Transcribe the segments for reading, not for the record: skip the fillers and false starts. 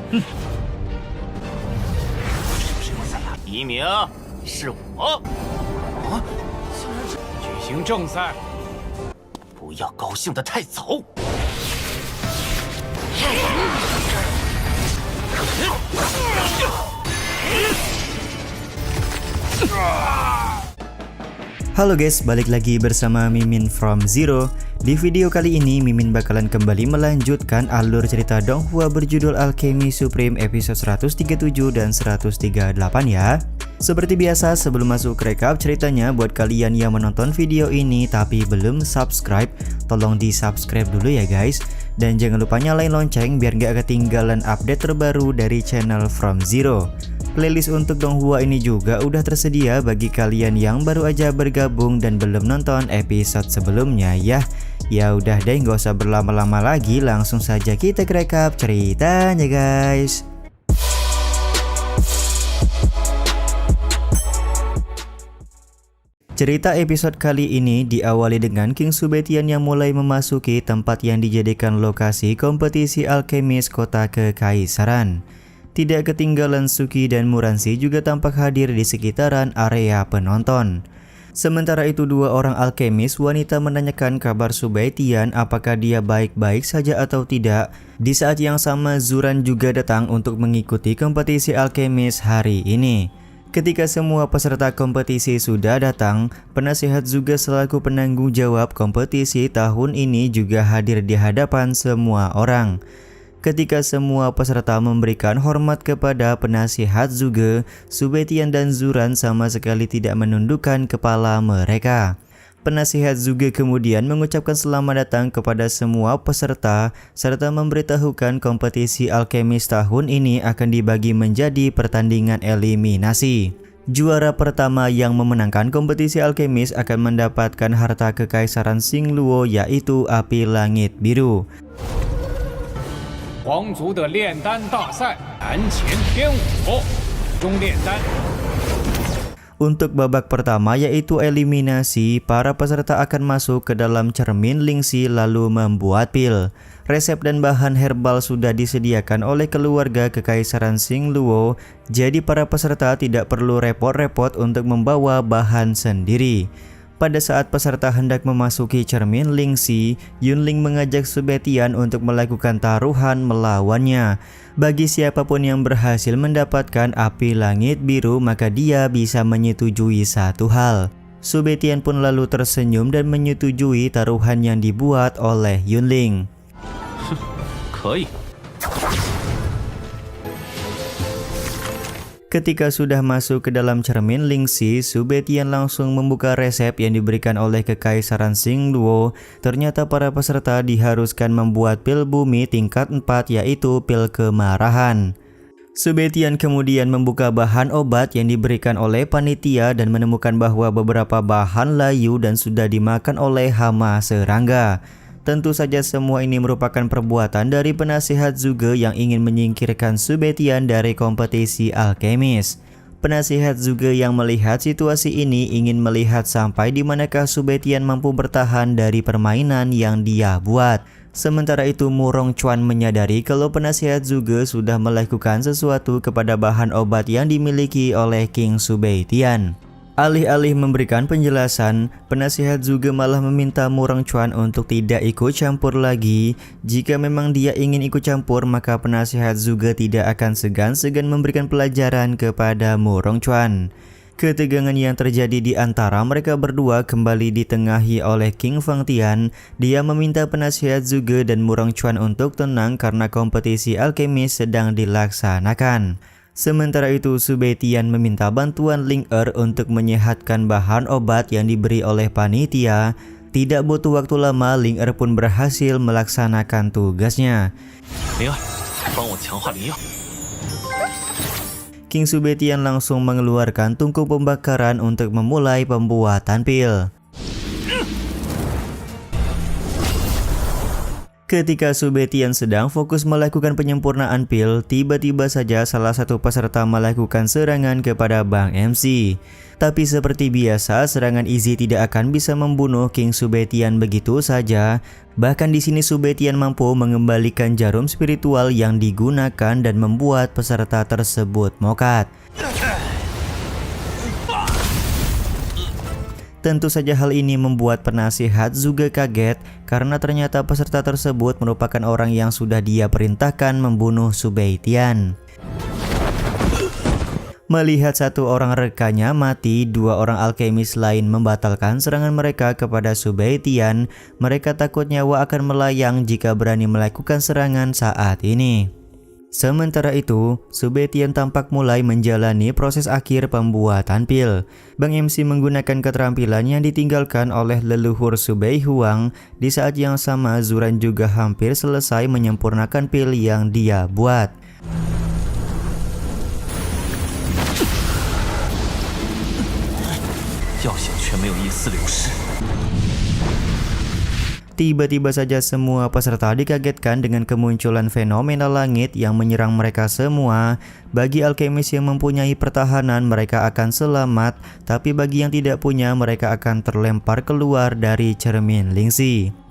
第一名是我。竟然是举行正赛，不要高兴得太早。Halo guys, balik lagi bersama Mimin from Zero. Di video kali ini Mimin bakalan kembali melanjutkan alur cerita Donghua berjudul Alchemy Supreme episode 137 dan 138 ya. Seperti biasa, sebelum masuk ke recap ceritanya, buat kalian yang menonton video ini tapi belum subscribe, tolong di subscribe dulu ya guys. Dan jangan lupa nyalain lonceng biar gak ketinggalan update terbaru dari channel From Zero. Playlist untuk Donghua ini juga udah tersedia bagi kalian yang baru aja bergabung dan belum nonton episode sebelumnya ya. Ya udah deh, gak usah berlama-lama lagi, langsung saja kita ke recap ceritanya guys. Cerita episode kali ini diawali dengan King Subetian yang mulai memasuki tempat yang dijadikan lokasi kompetisi alkemis kota kekaisaran. Tidak ketinggalan Suki dan Muransi juga tampak hadir di sekitaran area penonton. Sementara itu dua orang alkemis wanita menanyakan kabar Subetian apakah dia baik-baik saja atau tidak. Di saat yang sama Zuran juga datang untuk mengikuti kompetisi alkemis hari ini. Ketika semua peserta kompetisi sudah datang, penasihat juga selaku penanggung jawab kompetisi tahun ini juga hadir di hadapan semua orang. Ketika semua peserta memberikan hormat kepada penasihat juga, Subetian dan Zuran sama sekali tidak menundukkan kepala mereka. Penasihat juga kemudian mengucapkan selamat datang kepada semua peserta serta memberitahukan kompetisi alkemis tahun ini akan dibagi menjadi pertandingan eliminasi. Juara pertama yang memenangkan kompetisi alkemis akan mendapatkan harta kekaisaran Xingluo yaitu api langit biru. 皇族的炼丹大赛南前天武中炼丹。 Untuk babak pertama yaitu eliminasi, para peserta akan masuk ke dalam cermin Lingxi lalu membuat pil. Resep dan bahan herbal sudah disediakan oleh keluarga kekaisaran Xingluo, jadi para peserta tidak perlu repot-repot untuk membawa bahan sendiri. Pada saat peserta hendak memasuki cermin Lingxi, Yunling mengajak Subetian untuk melakukan taruhan melawannya. Bagi siapapun yang berhasil mendapatkan api langit biru, maka dia bisa menyetujui satu hal. Subetian pun lalu tersenyum dan menyetujui taruhan yang dibuat oleh Yunling. 可以。 Ketika sudah masuk ke dalam cermin Lingxi, Subetian langsung membuka resep yang diberikan oleh kekaisaran Xingluo. Ternyata para peserta diharuskan membuat pil bumi tingkat 4 yaitu pil kemarahan. Subetian kemudian membuka bahan obat yang diberikan oleh panitia dan menemukan bahwa beberapa bahan layu dan sudah dimakan oleh hama serangga. Tentu saja semua ini merupakan perbuatan dari penasihat juga yang ingin menyingkirkan Subetian dari kompetisi alkemis. Penasihat juga yang melihat situasi ini ingin melihat sampai di manakah Subetian mampu bertahan dari permainan yang dia buat. Sementara itu Murong Chuan menyadari kalau penasihat juga sudah melakukan sesuatu kepada bahan obat yang dimiliki oleh King Subetian. Alih-alih memberikan penjelasan, penasihat juga malah meminta Murong Chuan untuk tidak ikut campur lagi. Jika memang dia ingin ikut campur, maka penasihat juga tidak akan segan-segan memberikan pelajaran kepada Murong Chuan. Ketegangan yang terjadi di antara mereka berdua kembali ditengahi oleh King Fangtian. Dia meminta penasihat juga dan Murong Chuan untuk tenang karena kompetisi alkemis sedang dilaksanakan. Sementara itu Subetian meminta bantuan Ling untuk menyehatkan bahan obat yang diberi oleh panitia. Tidak butuh waktu lama, Ling pun berhasil melaksanakan tugasnya. 灵儿，帮我强化灵药。 King Subetian langsung mengeluarkan tungku pembakaran untuk memulai pembuatan pil. Ketika Subetian sedang fokus melakukan penyempurnaan pil, tiba-tiba saja salah satu peserta melakukan serangan kepada Bang MC. Tapi seperti biasa, serangan Izzy tidak akan bisa membunuh King Subetian begitu saja. Bahkan di sini Subetian mampu mengembalikan jarum spiritual yang digunakan dan membuat peserta tersebut mokat. Tentu saja hal ini membuat penasihat juga kaget karena ternyata peserta tersebut merupakan orang yang sudah dia perintahkan membunuh Subetian. Melihat satu orang rekannya mati, dua orang alkemis lain membatalkan serangan mereka kepada Subetian. Mereka takut nyawa akan melayang jika berani melakukan serangan saat ini. Sementara itu, Subetian tampak mulai menjalani proses akhir pembuatan pil. Bang MC menggunakan keterampilan yang ditinggalkan oleh leluhur Subei Huang. Di saat yang sama, Zuran juga hampir selesai menyempurnakan pil yang dia buat. Tiba-tiba saja semua peserta dikagetkan dengan kemunculan fenomena langit yang menyerang mereka semua. Bagi alkemis yang mempunyai pertahanan, mereka akan selamat, tapi bagi yang tidak punya, mereka akan terlempar keluar dari cermin Lingxi.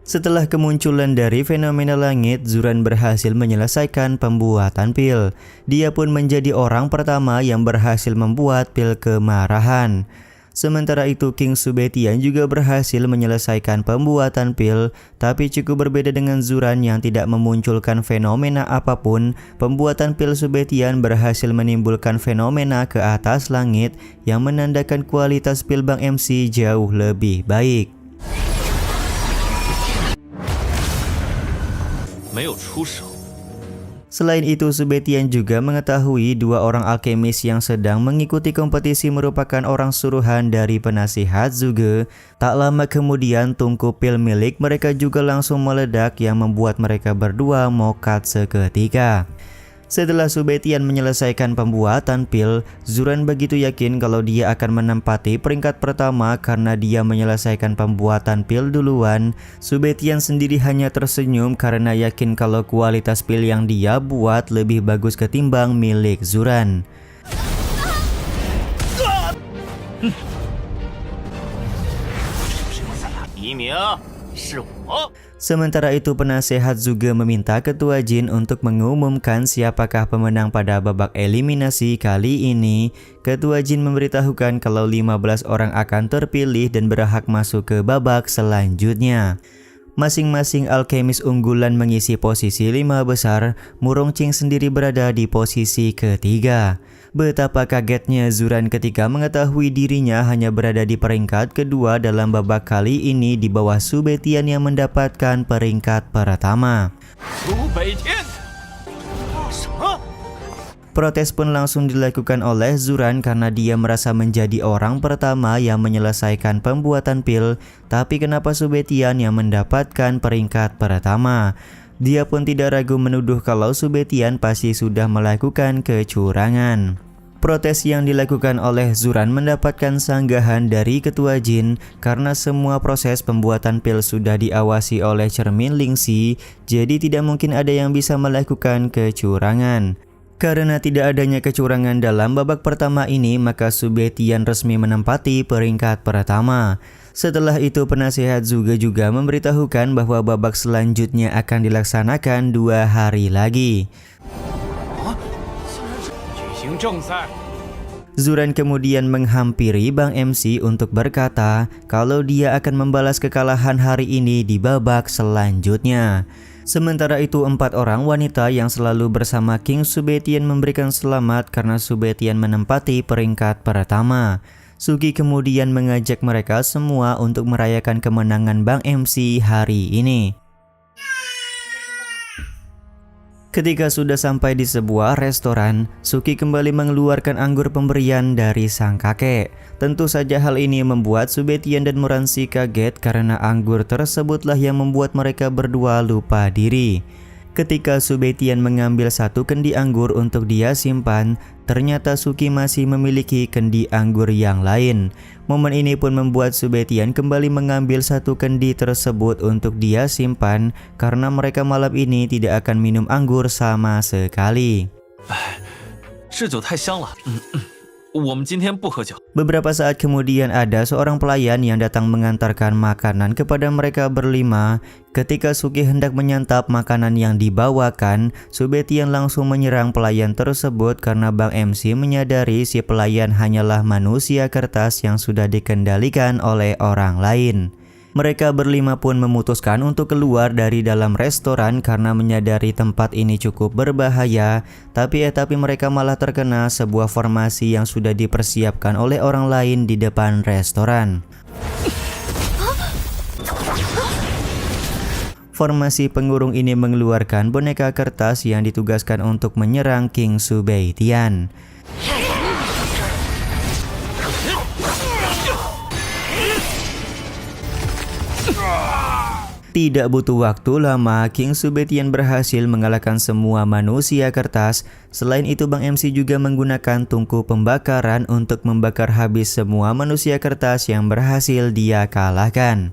Setelah kemunculan dari fenomena langit, Zuran berhasil menyelesaikan pembuatan pil. Dia pun menjadi orang pertama yang berhasil membuat pil kemarahan. Sementara itu, King Subetian juga berhasil menyelesaikan pembuatan pil, tapi cukup berbeda dengan Zuran yang tidak memunculkan fenomena apapun. Pembuatan pil Subetian berhasil menimbulkan fenomena ke atas langit yang menandakan kualitas pil Bang MC jauh lebih baik. Selain itu, Subetian juga mengetahui dua orang alkemis yang sedang mengikuti kompetisi merupakan orang suruhan dari penasihat Zhuge. Tak lama kemudian, tungku pil milik mereka juga langsung meledak yang membuat mereka berdua mokat seketika. Setelah Subetian menyelesaikan pembuatan pil, Zuran begitu yakin kalau dia akan menempati peringkat pertama karena dia menyelesaikan pembuatan pil duluan. Subetian sendiri hanya tersenyum karena yakin kalau kualitas pil yang dia buat lebih bagus ketimbang milik Zuran. Sementara itu, penasehat juga meminta Ketua Jin untuk mengumumkan siapakah pemenang pada babak eliminasi kali ini. Ketua Jin memberitahukan kalau 15 orang akan terpilih dan berhak masuk ke babak selanjutnya. Masing-masing alkemis unggulan mengisi posisi 5 besar. Murong Qing sendiri berada di posisi ketiga. Betapa kagetnya Zuran ketika mengetahui dirinya hanya berada di peringkat kedua dalam babak kali ini di bawah Subetian yang mendapatkan peringkat pertama. Protes pun langsung dilakukan oleh Zuran karena dia merasa menjadi orang pertama yang menyelesaikan pembuatan pil, tapi kenapa Subetian yang mendapatkan peringkat pertama? Dia pun tidak ragu menuduh kalau Subetian pasti sudah melakukan kecurangan. Protes yang dilakukan oleh Zuran mendapatkan sanggahan dari Ketua Jin karena semua proses pembuatan pil sudah diawasi oleh cermin Lingxi, jadi tidak mungkin ada yang bisa melakukan kecurangan. Karena tidak adanya kecurangan dalam babak pertama ini, maka Subetian resmi menempati peringkat pertama. Setelah itu, penasihat juga memberitahukan bahwa babak selanjutnya akan dilaksanakan 2 hari lagi. Zuran kemudian menghampiri Bang MC untuk berkata kalau dia akan membalas kekalahan hari ini di babak selanjutnya. Sementara itu, 4 orang wanita yang selalu bersama King Subetian memberikan selamat karena Subetian menempati peringkat pertama. Sugi kemudian mengajak mereka semua untuk merayakan kemenangan Bang MC hari ini. Ketika sudah sampai di sebuah restoran, Suki kembali mengeluarkan anggur pemberian dari sang kakek. Tentu saja hal ini membuat Subetian dan Moransi kaget karena anggur tersebutlah yang membuat mereka berdua lupa diri. Ketika Subetian mengambil satu kendi anggur untuk dia simpan, ternyata Suki masih memiliki kendi anggur yang lain. Momen ini pun membuat Subetian kembali mengambil satu kendi tersebut untuk dia simpan karena mereka malam ini tidak akan minum anggur sama sekali. 这酒太香了，我们今天不喝酒。 Beberapa saat kemudian ada seorang pelayan yang datang mengantarkan makanan kepada mereka berlima. Ketika Suki hendak menyantap makanan yang dibawakan, Subetian langsung menyerang pelayan tersebut karena Bang MC menyadari si pelayan hanyalah manusia kertas yang sudah dikendalikan oleh orang lain. Mereka berlima pun memutuskan untuk keluar dari dalam restoran karena menyadari tempat ini cukup berbahaya. Tapi mereka malah terkena sebuah formasi yang sudah dipersiapkan oleh orang lain di depan restoran. Formasi pengurung ini mengeluarkan boneka kertas yang ditugaskan untuk menyerang King Subetian. Tidak butuh waktu lama, King Subetian berhasil mengalahkan semua manusia kertas. Selain itu, Bang MC juga menggunakan tungku pembakaran untuk membakar habis semua manusia kertas yang berhasil dia kalahkan.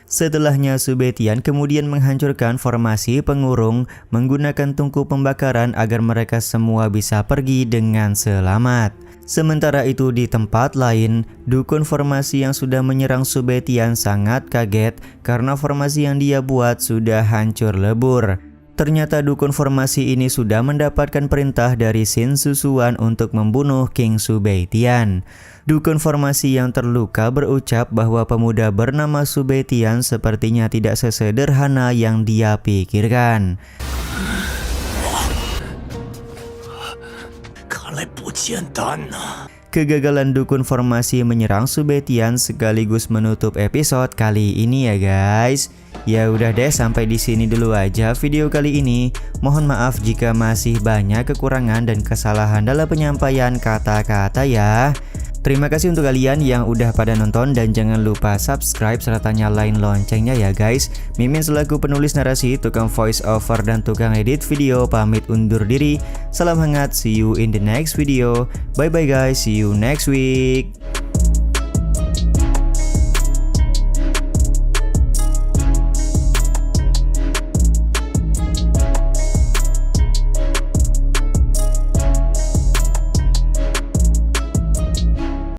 Setelahnya, Subetian kemudian menghancurkan formasi pengurung menggunakan tungku pembakaran agar mereka semua bisa pergi dengan selamat. Sementara itu di tempat lain, dukun formasi yang sudah menyerang Subetian sangat kaget karena formasi yang dia buat sudah hancur lebur. Ternyata dukun formasi ini sudah mendapatkan perintah dari Shin Susuan untuk membunuh King Subetian. Dukun formasi yang terluka berucap bahwa pemuda bernama Subetian sepertinya tidak sesederhana yang dia pikirkan. Kegagalan dukun formasi menyerang Subetian sekaligus menutup episode kali ini ya guys. Ya udah deh, sampai di sini dulu aja video kali ini. Mohon maaf jika masih banyak kekurangan dan kesalahan dalam penyampaian kata-kata ya. Terima kasih untuk kalian yang udah pada nonton dan jangan lupa subscribe serta nyalain loncengnya ya guys. Mimin selaku penulis narasi, tukang voice over dan tukang edit video pamit undur diri. Salam hangat, see you in the next video. Bye bye guys, see you next week.